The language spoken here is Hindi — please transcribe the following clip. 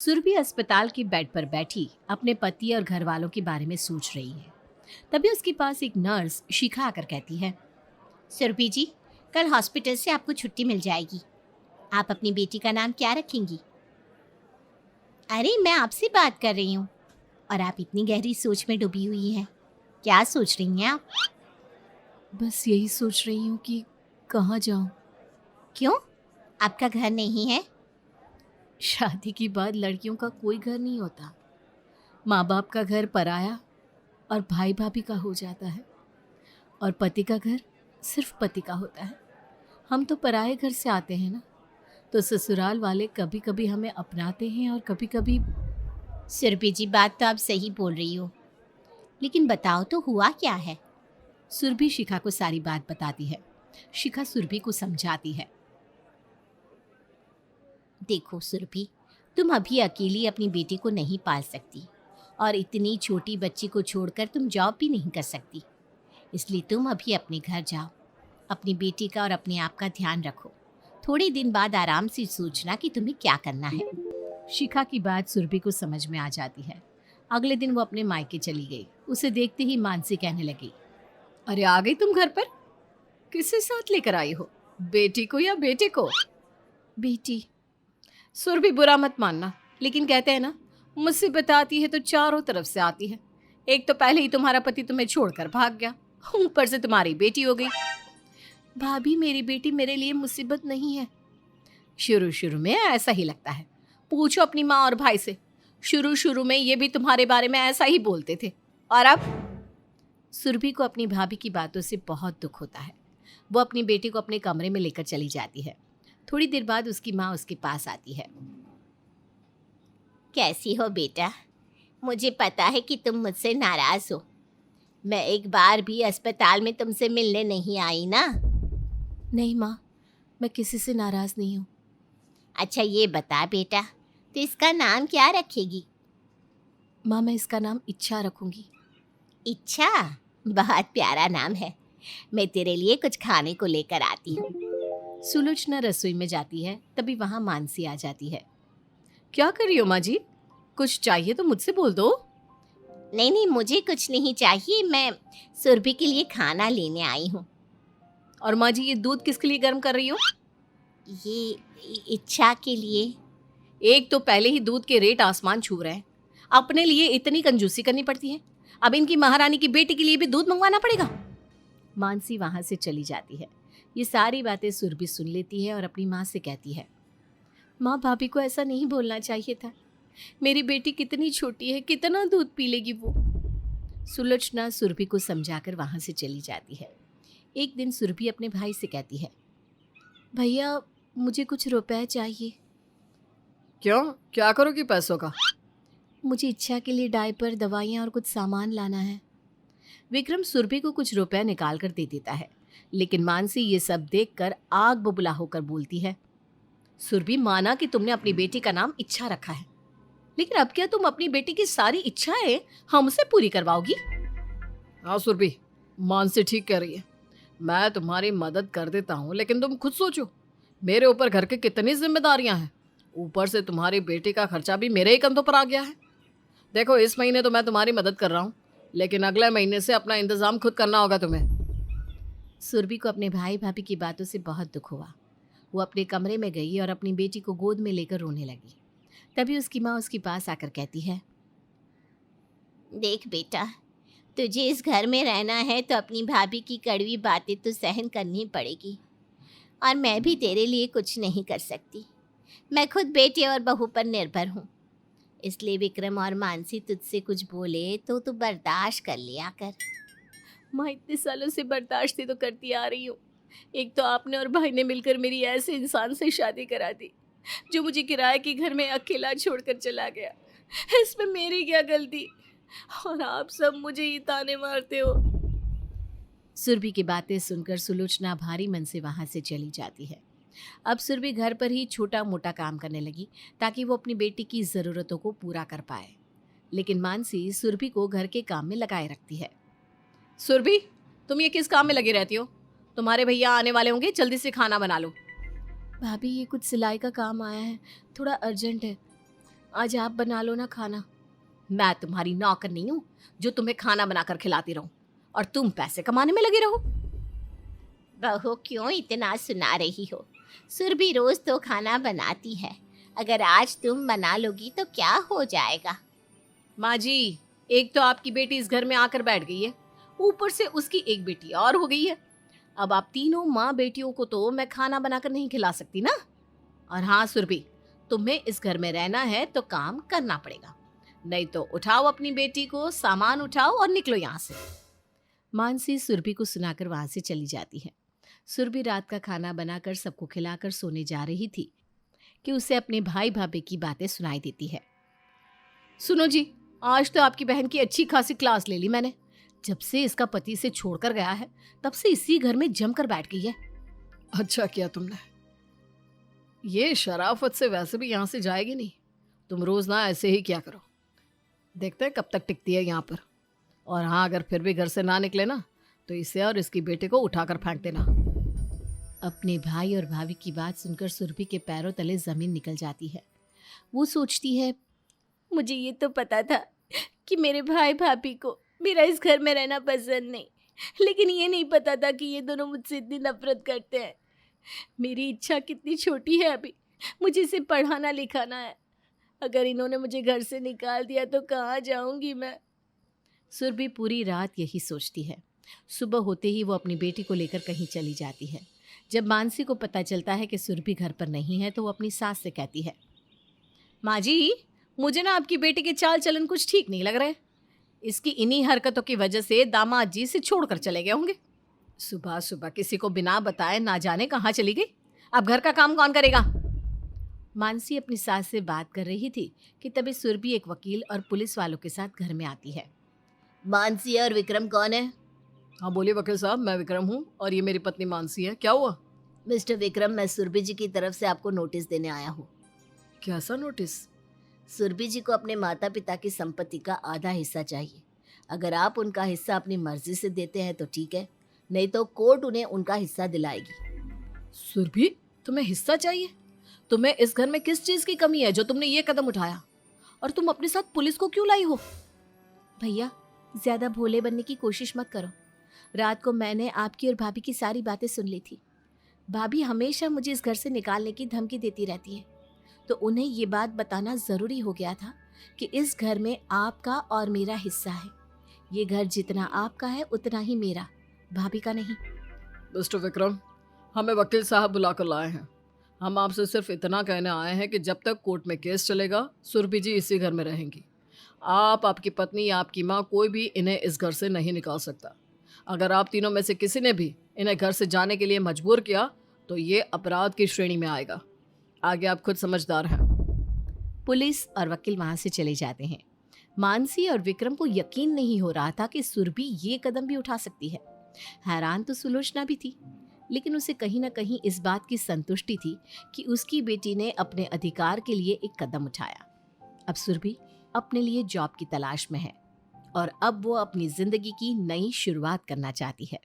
सुरभि अस्पताल के बेड पर बैठी अपने पति और घर वालों के बारे में सोच रही है। तभी उसके पास एक नर्स शिखा आकर कहती है। सुरभि जी, कल हॉस्पिटल से आपको छुट्टी मिल जाएगी। आप अपनी बेटी का नाम क्या रखेंगी? अरे मैं आपसे बात कर रही हूँ और आप इतनी गहरी सोच में डूबी हुई हैं। क्या सोच रही हैं आप? बस यही सोच रही हूँ कि कहाँ जाऊँ। क्यों? आपका घर नहीं है? शादी के बाद लड़कियों का कोई घर नहीं होता। माँ बाप का घर पराया और भाई भाभी का हो जाता है, और पति का घर सिर्फ पति का होता है। हम तो पराये घर से आते हैं ना, तो ससुराल वाले कभी कभी हमें अपनाते हैं और कभी कभी। सुरभि जी, बात तो आप सही बोल रही हो, लेकिन बताओ तो हुआ क्या है? सुरभि शिखा को सारी बात बताती है। शिखा सुरभि को समझाती है। देखो सुरभि, तुम अभी अकेली अपनी बेटी को नहीं पाल सकती और इतनी छोटी बच्ची को छोड़कर तुम जॉब भी नहीं कर सकती। इसलिए तुम अभी अपने घर जाओ, अपनी बेटी का और अपने आप का ध्यान रखो। थोड़े दिन बाद आराम से सोचना कि तुम्हें क्या करना है। शिखा की बात सुरभि को समझ में आ जाती है। अगले दिन वो अपने मायके चली गई। उसे देखते ही मानसी कहने लगी, अरे आ गई तुम घर पर? किसे साथ लेकर आई हो, बेटी को या बेटे को? बेटी। सुरभि, बुरा मत मानना, लेकिन कहते हैं ना, मुसीबत आती है तो चारों तरफ से आती है। एक तो पहले ही तुम्हारा पति तुम्हें छोड़कर भाग गया, ऊपर से तुम्हारी बेटी हो गई। भाभी, मेरी बेटी मेरे लिए मुसीबत नहीं है। शुरू शुरू में ऐसा ही लगता है। पूछो अपनी माँ और भाई से, शुरू शुरू में ये भी तुम्हारे बारे में ऐसा ही बोलते थे। और अब? सुरभि को अपनी भाभी की बातों से बहुत दुख होता है। वो अपनी बेटी को अपने कमरे में लेकर चली जाती है। थोड़ी देर बाद उसकी माँ उसके पास आती है। कैसी हो बेटा? मुझे पता है कि तुम मुझसे नाराज हो। मैं एक बार भी अस्पताल में तुमसे मिलने नहीं आई ना। नहीं माँ, मैं किसी से नाराज नहीं हूँ। अच्छा ये बता बेटा, तो इसका नाम क्या रखेगी? माँ, मैं इसका नाम इच्छा रखूंगी। इच्छा? बहुत प्यारा नाम है। मैं तेरे लिए कुछ खाने को लेकर आती हूँ। सुलोचना रसोई में जाती है। तभी वहाँ मानसी आ जाती है। क्या कर रही हो माँ जी? कुछ चाहिए तो मुझसे बोल दो। नहीं नहीं, मुझे कुछ नहीं चाहिए। मैं सुरभि के लिए खाना लेने आई हूँ। और माँ जी, ये दूध किसके लिए गर्म कर रही हो? ये इच्छा के लिए। एक तो पहले ही दूध के रेट आसमान छू रहे हैं, अपने लिए इतनी कंजूसी करनी पड़ती है, अब इनकी महारानी की बेटी के लिए भी दूध मंगवाना पड़ेगा। मानसी वहां से चली जाती है। ये सारी बातें सुरभि सुन लेती है और अपनी माँ से कहती है, माँ, भाभी को ऐसा नहीं बोलना चाहिए था। मेरी बेटी कितनी छोटी है, कितना दूध पी लेगी वो। सुलोचना सुरभि को समझाकर वहां से चली जाती है। एक दिन सुरभि अपने भाई से कहती है, भैया, मुझे कुछ रुपए चाहिए। क्यों, क्या करोगी पैसों का? मुझे इच्छा के लिए डायपर, दवाइयाँ और कुछ सामान लाना है। विक्रम सुरभि को कुछ रुपए निकाल कर दे देता है, लेकिन मानसी ये सब देखकर आग बबूला होकर बोलती है, सुरभि, माना कि तुमने अपनी बेटी का नाम इच्छा रखा है, लेकिन अब क्या तुम अपनी बेटी की सारी इच्छाएं हमसे पूरी करवाओगी? हाँ सुरभि, मानसी ठीक कह रही है। मैं तुम्हारी मदद कर देता हूँ, लेकिन तुम खुद सोचो, मेरे ऊपर घर की कितनी जिम्मेदारियां हैं। ऊपर से तुम्हारी बेटी का खर्चा भी मेरे ही कंधों पर आ गया है। देखो, इस महीने तो मैं तुम्हारी मदद कर रहा हूँ, लेकिन अगले महीने से अपना इंतजाम खुद करना होगा तुम्हें। सुरभि को अपने भाई भाभी की बातों से बहुत दुख हुआ। वो अपने कमरे में गई और अपनी बेटी को गोद में लेकर रोने लगी। तभी उसकी माँ उसके पास आकर कहती है, देख बेटा, तुझे इस घर में रहना है तो अपनी भाभी की कड़वी बातें तो सहन करनी पड़ेगी, और मैं भी तेरे लिए कुछ नहीं कर सकती। मैं खुद बेटे और बहू पर निर्भर हूँ। इसलिए विक्रम और मानसी तुझसे कुछ बोले तो तू बर्दाश्त कर लिया कर। माँ, इतने सालों से बर्दाश्त ही तो करती आ रही हूँ। एक तो आपने और भाई ने मिलकर मेरी ऐसे इंसान से शादी करा दी, जो मुझे किराए के घर में अकेला छोड़कर चला गया। इसमें मेरी क्या गलती? और आप सब मुझे ही ताने मारते हो। सुरभि की बातें सुनकर सुलोचना भारी मन से वहां से चली जाती है। अब सुरभि घर पर ही छोटा मोटा काम करने लगी, ताकि वो अपनी बेटी की ज़रूरतों को पूरा कर पाए। लेकिन मानसी सुरभि को घर के काम में लगाए रखती है। सुरभि, तुम ये किस काम में लगी रहती हो? तुम्हारे भैया आने वाले होंगे, जल्दी से खाना बना लो। भाभी, ये कुछ सिलाई का काम आया है, थोड़ा अर्जेंट है। आज आप बना लो ना खाना। मैं तुम्हारी नौकर नहीं हूँ जो तुम्हें खाना बनाकर खिलाती रहूं और तुम पैसे कमाने में लगे रहो। बहू क्यों इतना सुना रही हो? सुरभि रोज तो खाना बनाती है, अगर आज तुम बना लोगी तो क्या हो जाएगा? माँ जी, एक तो आपकी बेटी इस घर में आकर बैठ गई है, ऊपर से उसकी एक बेटी और हो गई है। अब आप तीनों माँ बेटियों को तो मैं खाना बनाकर नहीं खिला सकती ना। और हाँ सुरभि, तुम्हें इस घर में रहना है तो काम करना पड़ेगा, नहीं तो उठाओ अपनी बेटी को, सामान उठाओ और निकलो यहाँ से। मानसी सुरभि को सुनाकर वहां से चली जाती है। सुरभि रात का खाना बनाकर सबको खिलाकर सोने जा रही थी कि उसे अपने भाई भाभी की बातें सुनाई देती है। सुनो जी, आज तो आपकी बहन की अच्छी खासी क्लास ले ली मैंने। जब से इसका पति से छोड़कर गया है तब से इसी घर में जमकर बैठ गई है। अच्छा किया तुमने। ये शराफत से वैसे भी यहाँ से जाएगी नहीं। तुम रोज ना ऐसे ही क्या करो, देखते हैं कब तक टिकती है यहाँ पर। और हाँ, अगर फिर भी घर से ना निकले ना तो इसे और इसकी बेटे को उठाकर फेंक देना। अपने भाई और भाभी की बात सुनकर सुरभि के पैरों तले जमीन निकल जाती है। वो सोचती है, मुझे ये तो पता था कि मेरे भाई भाभी को मेरा इस घर में रहना पसंद नहीं, लेकिन ये नहीं पता था कि ये दोनों मुझसे इतनी नफरत करते हैं। मेरी इच्छा कितनी छोटी है अभी, मुझे इसे पढ़ाना लिखाना है। अगर इन्होंने मुझे घर से निकाल दिया तो कहाँ जाऊंगी मैं? सुरभि पूरी रात यही सोचती है। सुबह होते ही वो अपनी बेटी को लेकर कहीं चली जाती है। जब मानसी को पता चलता है कि सुरभि घर पर नहीं है तो वो अपनी सास से कहती है, माँ जी, मुझे ना आपकी बेटी के चाल चलन कुछ ठीक नहीं लग रहे। इसकी इन्हीं हरकतों की वजह से दामाद जी से छोड़कर चले गए होंगे। सुबह सुबह किसी को बिना बताए ना जाने कहाँ चली गई। अब घर का काम कौन करेगा? मानसी अपनी सास से बात कर रही थी कि तभी सुरभि एक वकील और पुलिस वालों के साथ घर में आती है। मानसी और विक्रम कौन है? हाँ बोलिए वकील साहब, मैं विक्रम हूँ और ये मेरी पत्नी मानसी है। क्या हुआ? मिस्टर विक्रम, मैं सुरभि जी की तरफ से आपको नोटिस देने आया हूँ। कैसा नोटिस? सुरभि जी को अपने माता पिता की संपत्ति का आधा हिस्सा चाहिए। अगर आप उनका हिस्सा अपनी मर्जी से देते हैं तो ठीक है, नहीं तो कोर्ट उन्हें उनका हिस्सा दिलाएगी। सुरभि, तुम्हें हिस्सा चाहिए? तुम्हें इस घर में किस चीज की कमी है जो तुमने ये कदम उठाया? और तुम अपने साथ पुलिस को क्यों लाई हो? भैया, ज्यादा भोले बनने की कोशिश मत करो। रात को मैंने आपकी और भाभी की सारी बातें सुन ली थी। भाभी हमेशा मुझे इस घर से निकालने की धमकी देती रहती है, तो उन्हें ये बात बताना ज़रूरी हो गया था कि इस घर में आपका और मेरा हिस्सा है। ये घर जितना आपका है उतना ही मेरा, भाभी का नहीं। मिस्टर विक्रम, हमें वकील साहब बुलाकर लाए हैं। हम आपसे सिर्फ इतना कहने आए हैं कि जब तक कोर्ट में केस चलेगा सुरभि जी इसी घर में रहेंगी। आप, आपकी पत्नी या आपकी माँ, कोई भी इन्हें इस घर से नहीं निकाल सकता। अगर आप तीनों में से किसी ने भी इन्हें घर से जाने के लिए मजबूर किया तो ये अपराध की श्रेणी में आएगा। आगे आप खुद समझदार हैं। पुलिस और वकील वहां से चले जाते हैं। मानसी और विक्रम को यकीन नहीं हो रहा था कि सुरभि ये कदम भी उठा सकती है। हैरान तो सुलोचना भी थी, लेकिन उसे कहीं ना कहीं इस बात की संतुष्टि थी कि उसकी बेटी ने अपने अधिकार के लिए एक कदम उठाया। अब सुरभि अपने लिए जॉब की तलाश में है और अब वो अपनी जिंदगी की नई शुरुआत करना चाहती है।